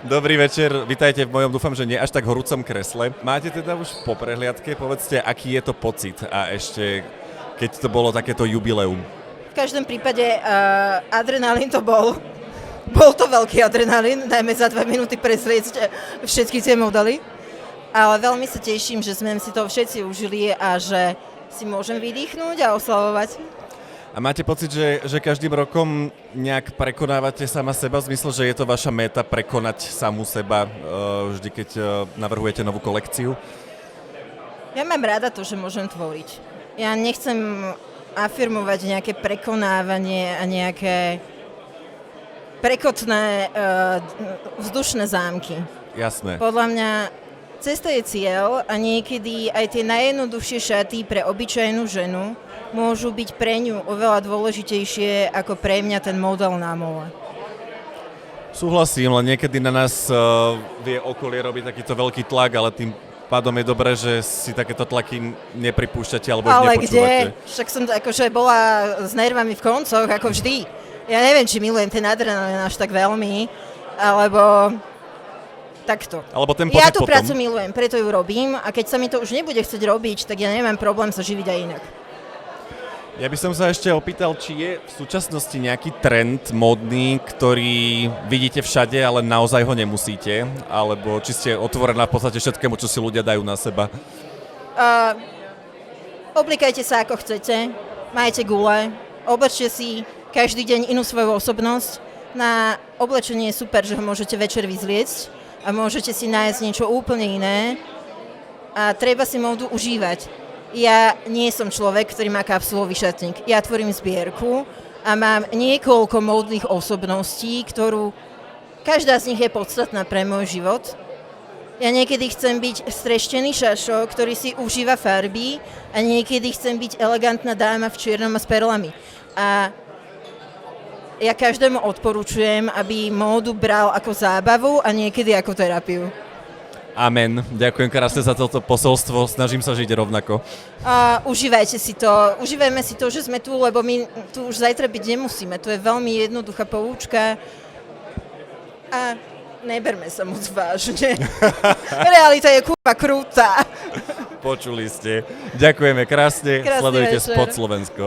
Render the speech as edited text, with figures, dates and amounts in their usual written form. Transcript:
Dobrý večer, vitajte v mojom, dúfam, že nie až tak horúcom kresle. Máte teda už po prehliadke, povedzte, aký je to pocit a ešte, keď to bolo takéto jubileum. V každom prípade adrenalín to bol. Bol to veľký adrenalín, najmä za 2 minúty prezrieť všetky tie modely. Ale veľmi sa teším, že sme si to všetci užili a že si môžem vydýchnuť a oslavovať. A máte pocit, že každým rokom nejak prekonávate sama seba, v zmysle, že je to vaša méta prekonať samú seba vždy, keď navrhujete novú kolekciu? Ja mám rada to, že môžem tvoriť. Ja nechcem afirmovať nejaké prekonávanie a nejaké prekotné vzdušné zámky. Jasné. Podľa mňa cesta je cieľ a niekedy aj tie najjednoduchšie šaty pre obyčajnú ženu môžu byť pre ňu oveľa dôležitejšie ako pre mňa ten model na mole. Súhlasím, len niekedy na nás vie okolie robiť takýto veľký tlak, ale tým pádom je dobré, že si takéto tlaky nepripúšťate alebo ich nepočúvate. Ale kde? Však som akože bola s nervami v koncoch, ako vždy. Ja neviem, či milujem ten adrenalín až tak veľmi, alebo takto. Alebo ten pocit ja tú potom. prácu milujem, preto ju robím a keď sa mi to už nebude chcieť robiť, tak ja nemám problém sa živiť aj inak. Ja by som sa ešte opýtal, či je v súčasnosti nejaký trend módny, ktorý vidíte všade, ale naozaj ho nemusíte, alebo či ste otvorená v podstate všetkému, čo si ľudia dajú na seba? Oblikajte sa ako chcete, majte gule, oblečte si každý deň inú svoju osobnosť. Na oblečenie je super, že ho môžete večer vyzliecť a môžete si nájsť niečo úplne iné a treba si módu užívať. Ja nie som človek, ktorý má kapsulový šatník. Ja tvorím zbierku a mám niekoľko módnych osobností, ktorú každá z nich je podstatná pre môj život. Ja niekedy chcem byť streštený šašo, ktorý si užíva farby a niekedy chcem byť elegantná dáma v čiernom a s perlami. A ja každému odporúčujem, aby módu bral ako zábavu a niekedy ako terapiu. Amen. Ďakujem krásne za toto posolstvo. Snažím sa žiť rovnako. Užívajte si to. Užívajme si to, že sme tu, lebo my tu už zajtra byť nemusíme. To je veľmi jednoduchá poučka. A neberme sa moc vážne. Realita je kurva krúta. Počuli ste. Ďakujeme krásne. Krásny Sledujte večer. Spot Slovensko.